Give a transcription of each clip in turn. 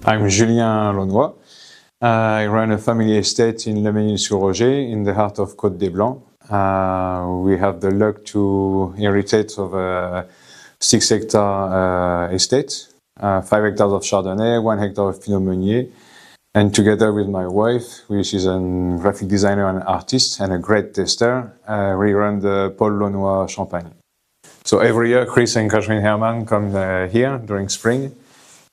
I'm Julien Launois. I run a family estate in La Mesnil-sur-Roger in the heart of Côte des Blancs. We have the luck to inherit of a 6-hectare estate, 5 hectares of Chardonnay, 1 hectare of Pinot Meunier. And together with my wife, which is a graphic designer and artist and a great tester, we run the Paul Launois Champagne. So every year, Chris and Catherine Herman come here during spring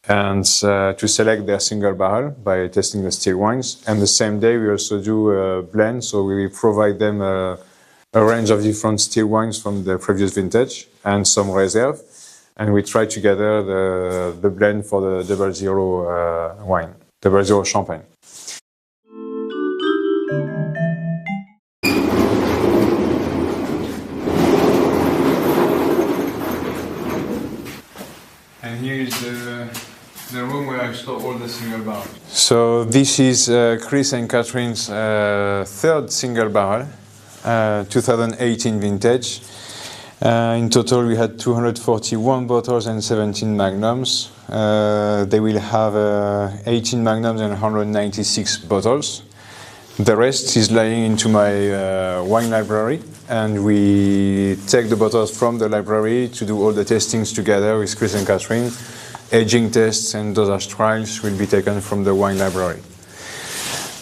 and to select their single barrel by testing the still wines. And the same day, we also do a blend, so we provide them a range of different still wines from the previous vintage and some reserve. And we try together the blend for the 00 wine, 00 champagne. And here is the room where I store all the single barrels. So this is Chris and Catherine's third single barrel, 2018 vintage. In total we had 241 bottles and 17 magnums. They will have 18 magnums and 196 bottles. The rest is lying into my wine library, and we take the bottles from the library to do all the testings together with Chris and Catherine. Aging tests and dosage trials will be taken from the wine library.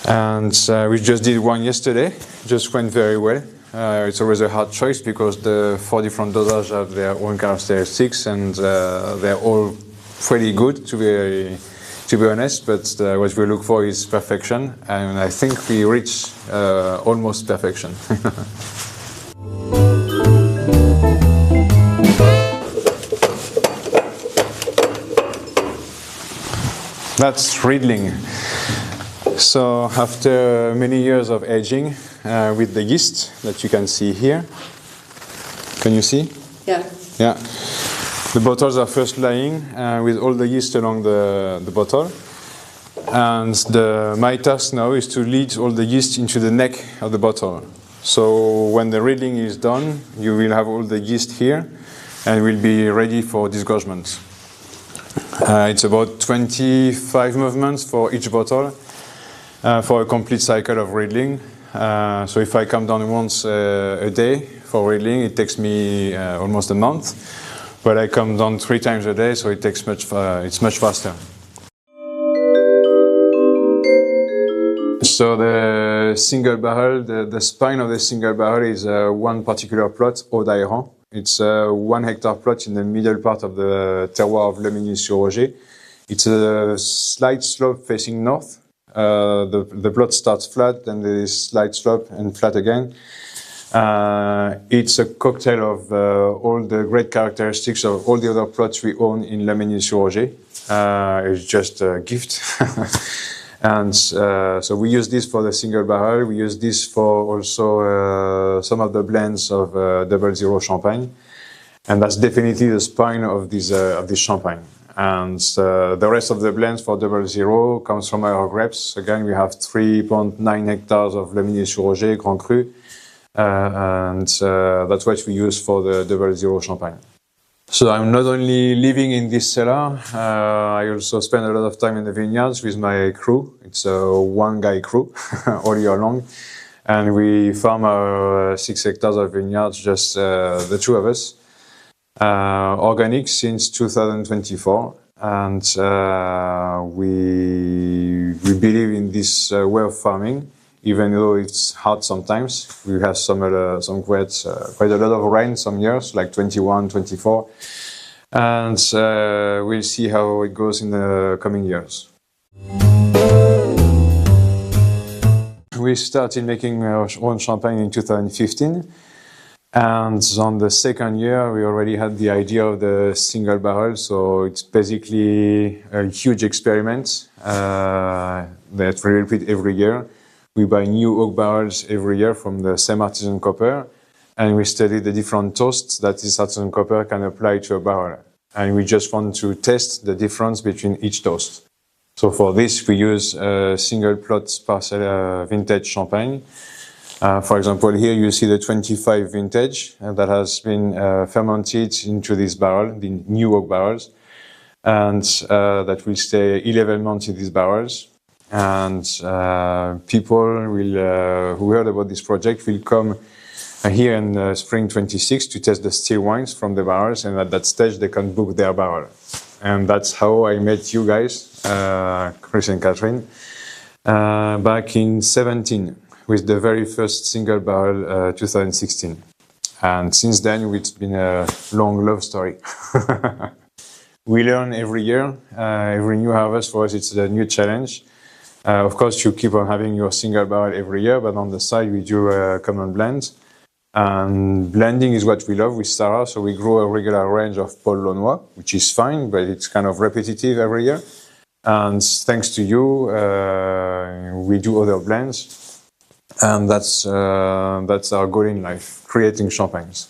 And we just did one yesterday, just went very well. It's always a hard choice because the 4 different dosages have their own characteristics, and they're all pretty good, to be honest, but what we look for is perfection, and I think we reach almost perfection. That's Riedling. So after many years of aging with the yeast that you can see here, can you see? Yeah. Yeah. The bottles are first lying with all the yeast along the bottle, and my task now is to lead all the yeast into the neck of the bottle. So when the reading is done, you will have all the yeast here and will be ready for disgorgement. It's about 25 movements for each bottle for a complete cycle of riedling. So if I come down once a day for riedling, it takes me almost a month. But I come down 3 times a day, so it takes it's much faster. So the single barrel, the spine of the single barrel is one particular plot, Haut d'Ayran. It's a 1 hectare plot in the middle part of the terroir of La Mesnil-sur-Roger. It's a slight slope facing north. The plot starts flat, then there is slight slope and flat again. It's a cocktail of all the great characteristics of all the other plots we own in La Mesnil-sur-Roger. It's just a gift. And so we use this for the single barrel. We use this for also some of the blends of 00 champagne. And that's definitely the spine of this champagne. And the rest of the blends for 00 comes from our grapes. Again, we have 3.9 hectares of La Mesnil-sur-Roger Grand Cru. And that's what we use for the 00 champagne. So I'm not only living in this cellar, I also spend a lot of time in the vineyards with my crew. It's a one-guy crew all year long. And we farm our 6 hectares of vineyards, just the 2 of us. Organic since 2024. And we believe in this way of farming. Even though it's hard sometimes. We have quite a lot of rain some years, like 21, 24. And we'll see how it goes in the coming years. We started making our own champagne in 2015. And on the second year, we already had the idea of the single barrel. So it's basically a huge experiment that we repeat every year. We buy new oak barrels every year from the same artisan copper, and we study the different toasts that this artisan copper can apply to a barrel. And we just want to test the difference between each toast. So for this, we use a single plot parcel vintage champagne. For example, here you see the 25 vintage that has been fermented into this barrel, the new oak barrels, and that will stay 11 months in these barrels. And people will, who heard about this project will come here in spring 26 to test the still wines from the barrels, and at that stage they can book their barrel. And that's how I met you guys, Chris and Catherine, back in 17 with the very first single barrel 2016. And since then it's been a long love story. We learn every year, every new harvest for us it's a new challenge. Of course you keep on having your single barrel every year, but on the side we do common blends. And blending is what we love with Sarah, so we grow a regular range of Paul Launois, which is fine, but it's kind of repetitive every year. And thanks to you, we do other blends, and that's our goal in life: creating champagnes.